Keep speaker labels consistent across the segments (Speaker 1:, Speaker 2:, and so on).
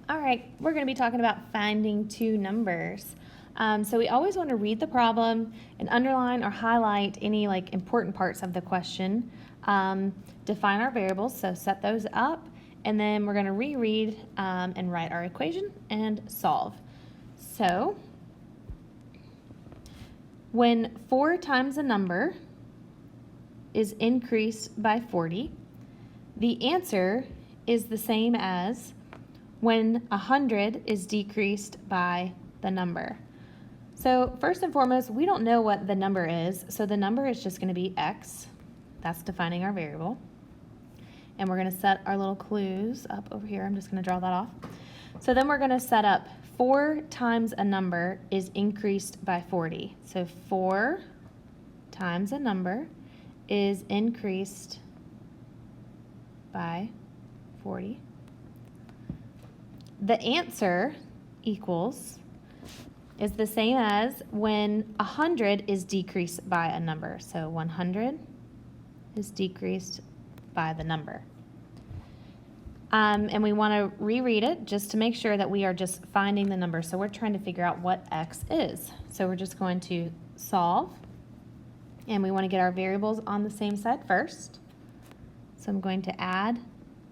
Speaker 1: All right, we're going to be talking about finding two numbers. So we always want to read the problem and underline or highlight any important parts of the question. Define our variables, so set those up, and then we're going to reread and write our equation and solve. So when 4 times a number is increased by 40, the answer is the same as when 100 is decreased by the number. So first and foremost, we don't know what the number is, so the number is just going to be x. That's defining our variable. And we're going to set our little clues up over here. I'm just going to draw that off. So then we're going to set up 4 times a number is increased by 40. So 4 times a number is increased by 40. The answer equals is the same as when 100 is decreased by a number. So 100 is decreased by the number. And we want to reread it just to make sure that we are just finding the number. So we're trying to figure out what x is. So we're just going to solve. And we want to get our variables on the same side first. So I'm going to add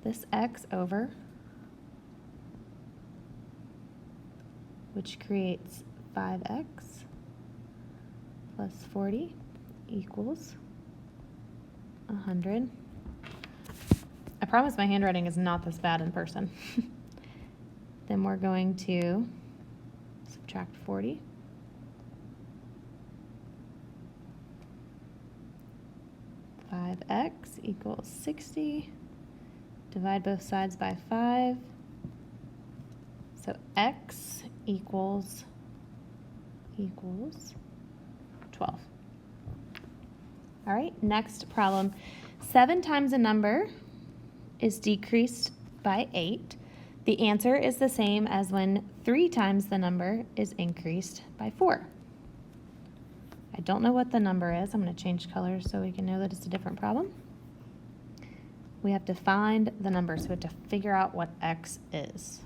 Speaker 1: this x over, which creates 5x plus 40 equals 100. I promise my handwriting is not this bad in person. Then we're going to subtract 40. X equals 60. Divide both sides by 5. So x equals 12. All right, next problem. 7 times a number is decreased by 8. The answer is the same as when 3 times the number is increased by 4. I don't know what the number is. I'm going to change colors so we can know that it's a different problem. We have to find the number, so we have to figure out what x is.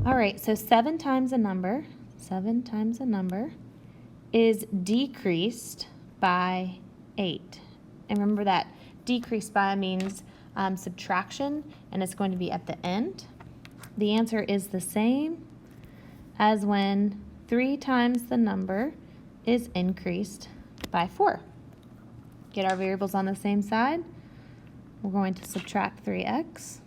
Speaker 1: All right, so 7 times a number is decreased by 8. And remember that decreased by means subtraction, and it's going to be at the end. The answer is the same as when 3 times the number is increased by 4. Get our variables on the same side. We're going to subtract 3x.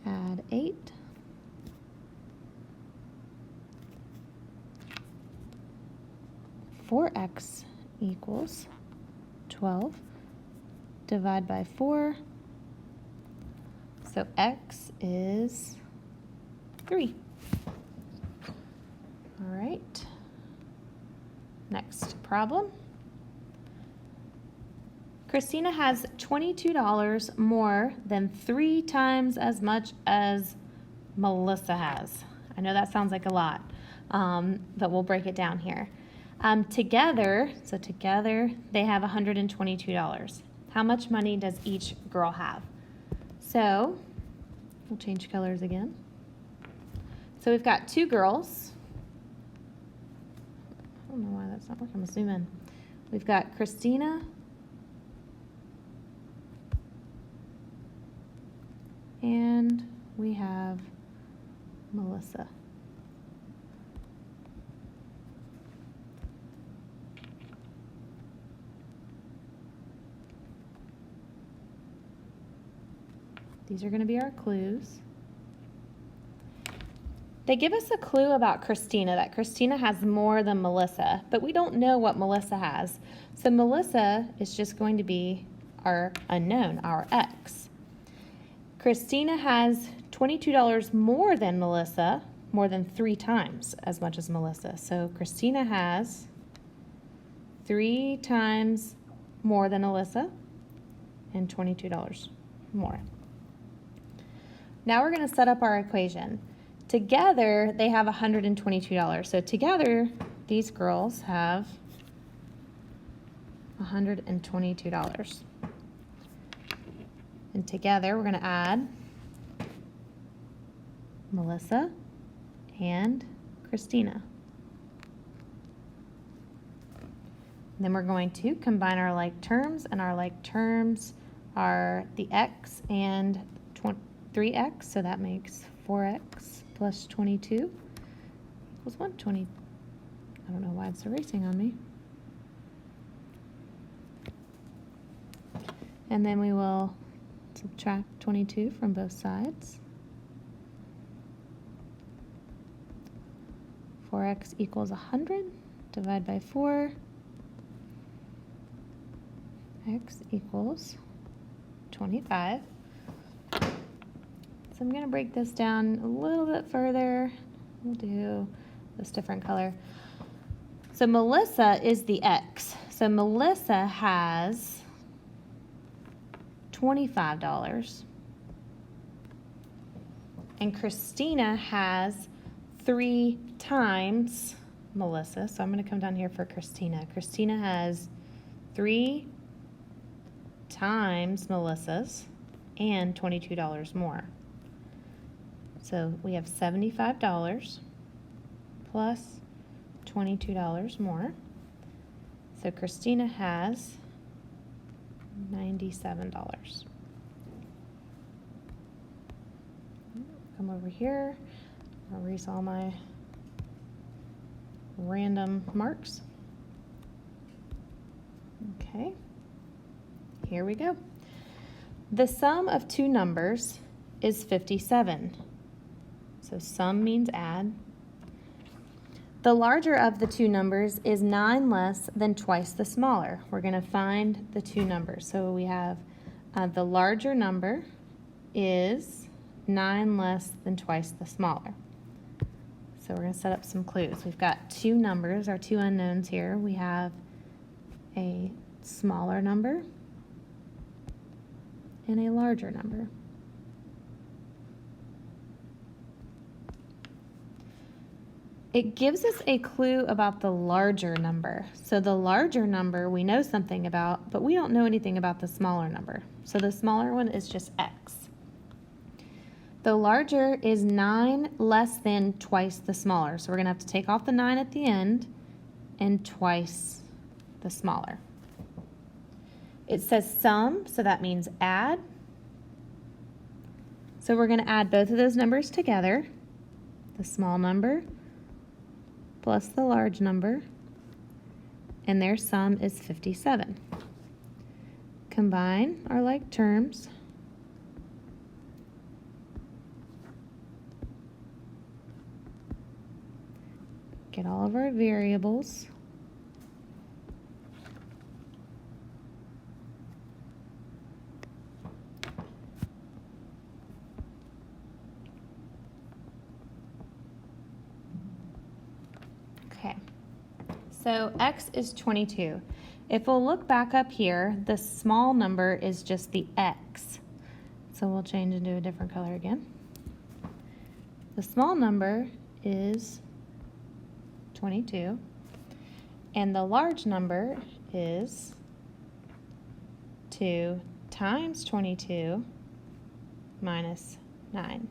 Speaker 1: Add 8. Four x equals 12. Divide by 4. So x is 3. All right. Next problem. Christina has $22 more than 3 times as much as Melissa has. I know that sounds like a lot, but we'll break it down here. Together they have $122. How much money does each girl have? So we'll change colors again. So we've got 2 girls. I don't know why that's not working. I'm gonna zoom in. We've got Christina and we have Melissa. These are going to be our clues. They give us a clue about Christina, that Christina has more than Melissa, but we don't know what Melissa has. So Melissa is just going to be our unknown, our x. Christina has $22 more than Melissa, more than 3 times as much as Melissa. So Christina has 3 times more than Alyssa and $22 more. Now we're going to set up our equation. Together, they have $122. So together, these girls have $122. And together, we're going to add Melissa and Christina. Then we're going to combine our like terms, and our like terms are the x and 3x, so that makes 4x plus 22 equals 120. I don't know why it's erasing on me. And then we will subtract 22 from both sides. 4x equals 100, divide by 4. X equals 25. So I'm going to break this down a little bit further. We'll do this different color. So Melissa is the X. So Melissa has $25. And Christina has 3 times Melissa. So I'm going to come down here for Christina. Christina has 3 times Melissa's and $22 more. So we have $75 plus $22 more. So Christina has $97. Come over here. I'll erase all my random marks. Okay. Here we go. The sum of 2 numbers is 57. So sum means add. The larger of the 2 numbers is 9 less than twice the smaller. We're going to find the 2 numbers. So we have the larger number is 9 less than twice the smaller. So we're going to set up some clues. We've got 2 numbers, our 2 unknowns here. We have a smaller number and a larger number. It gives us a clue about the larger number. So the larger number we know something about, but we don't know anything about the smaller number. So the smaller one is just x. The larger is 9 less than twice the smaller. So we're going to have to take off the 9 at the end and twice the smaller. It says sum, so that means add. So we're going to add both of those numbers together, the small number plus the large number, and their sum is 57. Combine our like terms. Get all of our variables. Okay, so x is 22. If we'll look back up here, the small number is just the x. So we'll change into a different color again. The small number is 22, and the large number is 2 times 22 minus 9.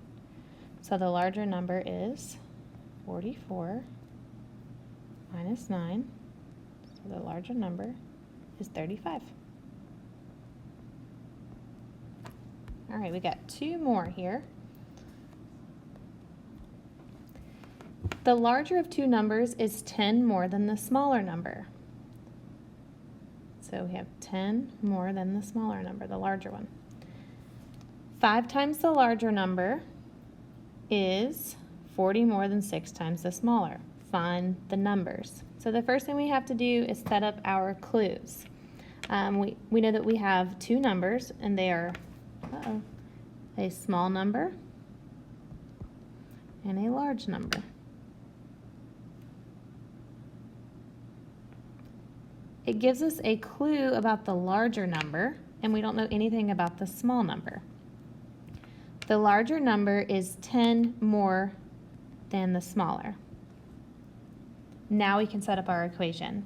Speaker 1: So the larger number is 44 minus 9, so the larger number is 35. All right, we got 2 more here. The larger of 2 numbers is 10 more than the smaller number. So we have 10 more than the smaller number, the larger one. 5 times the larger number is 40 more than 6 times the smaller. Find the numbers. So the first thing we have to do is set up our clues. We know that we have 2 numbers, and they are a small number and a large number. It gives us a clue about the larger number, and we don't know anything about the small number. The larger number is 10 more than the smaller. Now we can set up our equation.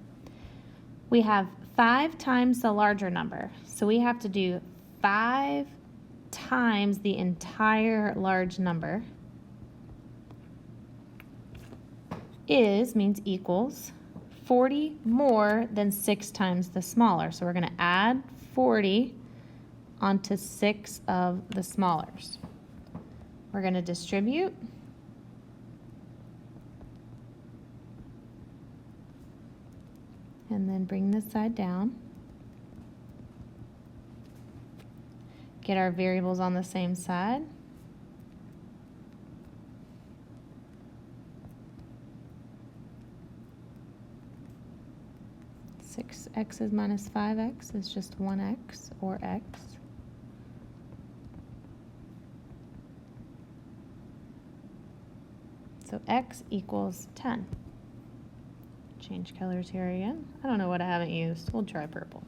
Speaker 1: We have 5 times the larger number, so we have to do 5 times the entire large number means equals 40 more than 6 times the smaller. So we're going to add 40 onto 6 of the smallers. We're going to distribute. And then bring this side down. Get our variables on the same side. Six x's minus 5x is just 1x, or x. So x equals 10. Change colors here again. I don't know what I haven't used. We'll try purple.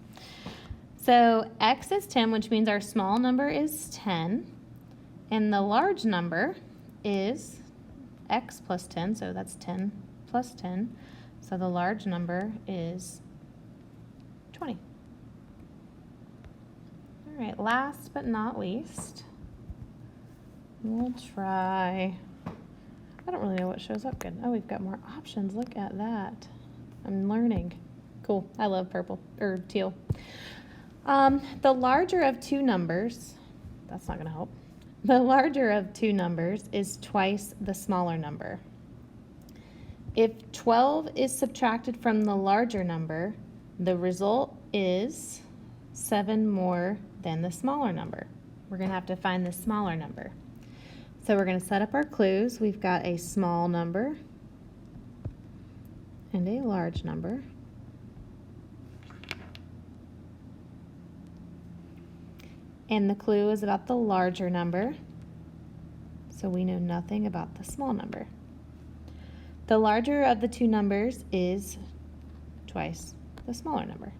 Speaker 1: So x is 10, which means our small number is 10. And the large number is x plus 10, so that's 10 plus 10. So the large number is 20. All right, last but not least, we'll try, I don't really know what shows up good. Oh, we've got more options. Look at that. I'm learning. Cool. I love purple, or teal. The larger of two numbers, that's not going to help. The larger of two numbers is twice the smaller number. If 12 is subtracted from the larger number, the result is 7 more than the smaller number. We're going to have to find the smaller number. So we're going to set up our clues. We've got a small number and a large number. And the clue is about the larger number, so we know nothing about the small number. The larger of the two numbers is twice the smaller number.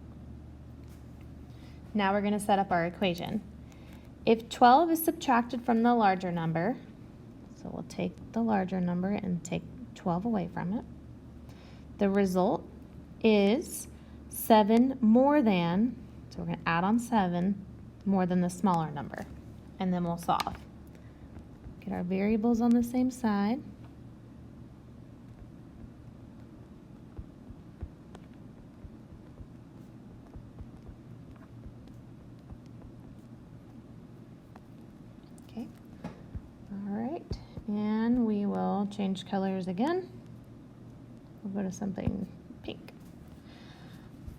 Speaker 1: Now we're going to set up our equation. If 12 is subtracted from the larger number, so we'll take the larger number and take 12 away from it, the result is 7 more than, so we're going to add on 7, more than the smaller number, and then we'll solve. Get our variables on the same side. Okay, all right, and we will change colors again. We'll go to something pink.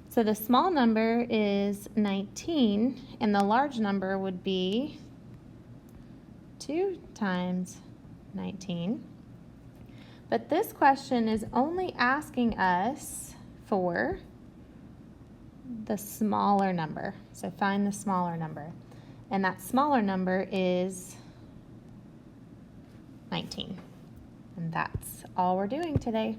Speaker 1: So the small number is 19, and the large number would be 2 times 19. But this question is only asking us for the smaller number. So find the smaller number. And that smaller number is 19. And that's all we're doing today.